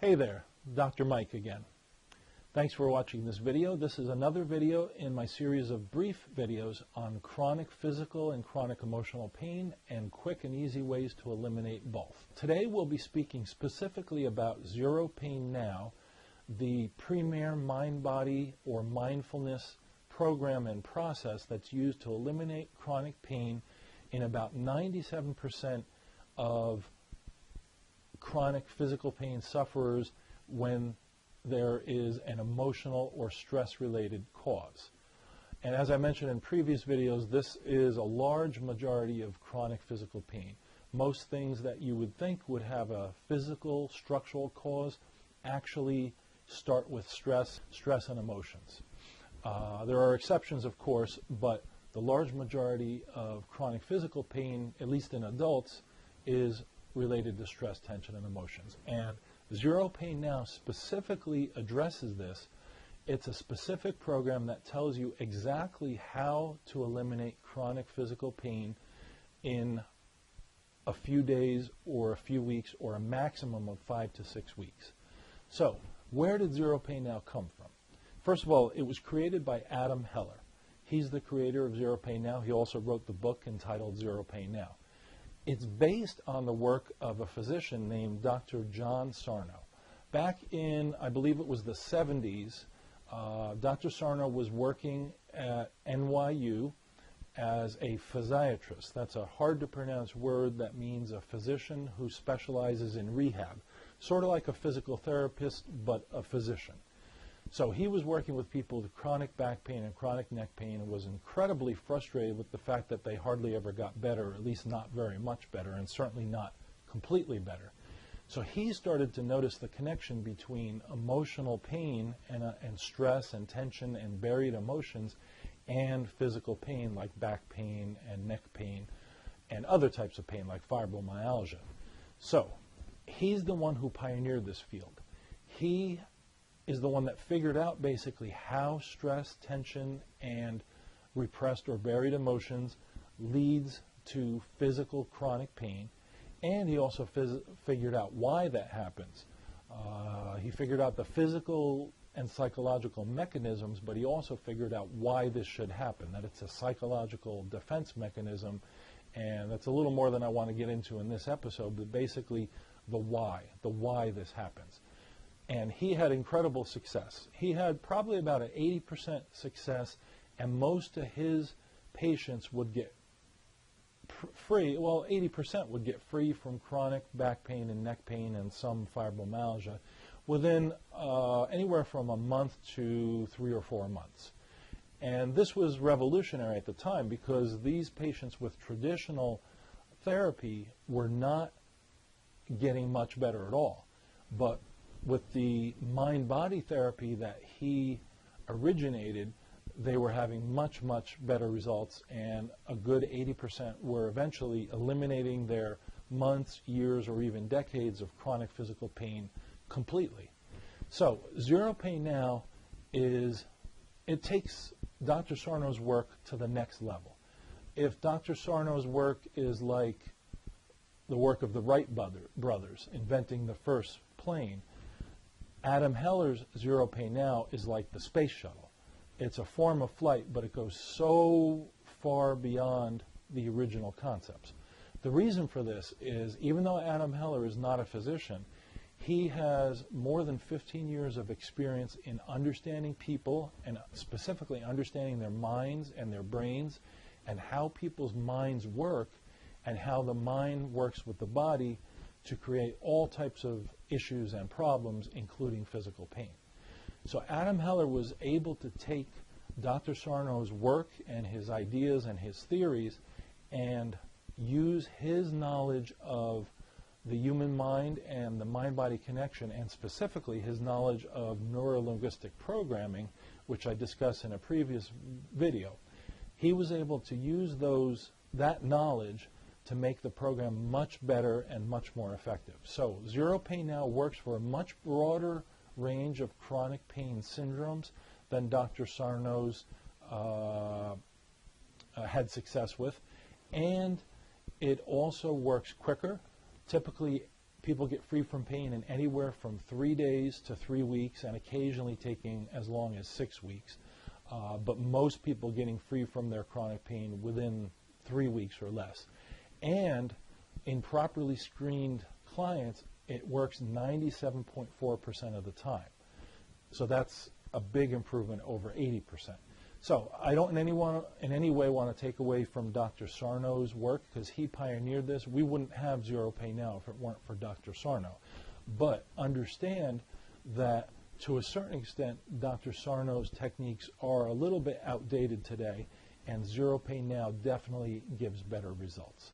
Hey there, Dr. Mike again. Thanks for watching this video. This is another video in my series of brief videos on chronic physical and chronic emotional pain and quick and easy ways to eliminate both. Today we'll be speaking specifically about Zero Pain Now, the premier mind-body or mindfulness program and process that's used to eliminate chronic pain in about 97% of chronic physical pain sufferers when there is an emotional or stress-related cause. And as I mentioned in previous videos, this is a large majority of chronic physical pain. Most things that you would think would have a physical, structural cause actually start with stress and emotions. There are exceptions, of course, but the large majority of chronic physical pain, at least in adults, is related to stress, tension, and emotions. And Zero Pain Now specifically addresses this. It's a specific program that tells you exactly how to eliminate chronic physical pain in a few days or a few weeks or a maximum of 5 to 6 weeks. So, where did Zero Pain Now come from? First of all, it was created by Adam Heller. He's the creator of Zero Pain Now. He also wrote the book entitled Zero Pain Now. It's based on the work of a physician named Dr. John Sarno. Back in, I believe it was the 70s, Dr. Sarno was working at NYU as a physiatrist. That's a hard-to-pronounce word that means a physician who specializes in rehab, sort of like a physical therapist, but a physician. So he was working with people with chronic back pain and chronic neck pain and was incredibly frustrated with the fact that they hardly ever got better, or at least not very much better, and certainly not completely better. So he started to notice the connection between emotional pain and stress and tension and buried emotions and physical pain like back pain and neck pain and other types of pain like fibromyalgia. So he's the one who pioneered this field. He is the one that figured out basically how stress, tension, and repressed or buried emotions leads to physical chronic pain, and he also figured out why that happens. He figured out the physical and psychological mechanisms, but he also figured out why this should happen, that it's a psychological defense mechanism, and that's a little more than I want to get into in this episode, but basically the why this happens. And he had incredible success. He had probably about an 80% success, and most of his patients would get free, well, 80% would get free from chronic back pain and neck pain and some fibromyalgia within anywhere from a month to 3 or 4 months. And this was revolutionary at the time because these patients with traditional therapy were not getting much better at all. But with the mind-body therapy that he originated, they were having much, much better results, and a good 80% were eventually eliminating their months, years, or even decades of chronic physical pain completely. So Zero Pain Now it takes Dr. Sarno's work to the next level. If Dr. Sarno's work is like the work of the Wright brothers inventing the first plane, Adam Heller's Zero Pain Now is like the space shuttle. It's a form of flight, but it goes so far beyond the original concepts. The reason for this is, even though Adam Heller is not a physician, he has more than 15 years of experience in understanding people and specifically understanding their minds and their brains and how people's minds work and how the mind works with the body to create all types of issues and problems, including physical pain. So Adam Heller was able to take Dr. Sarno's work and his ideas and his theories and use his knowledge of the human mind and the mind-body connection, and specifically his knowledge of neuro-linguistic programming, which I discussed in a previous video. He was able to use that knowledge to make the program much better and much more effective. So Zero Pain Now works for a much broader range of chronic pain syndromes than Dr. Sarno's had success with, and it also works quicker. Typically, People get free from pain in anywhere from 3 days to 3 weeks, and occasionally taking as long as 6 weeks. But most people getting free from their chronic pain within 3 weeks or less. And in properly screened clients, it works 97.4% of the time. So that's a big improvement over 80%. So I don't in any way want to take away from Dr. Sarno's work, because he pioneered this. We wouldn't have zero pain now if it weren't for Dr. Sarno. But understand that to a certain extent, Dr. Sarno's techniques are a little bit outdated today, and zero pain now definitely gives better results.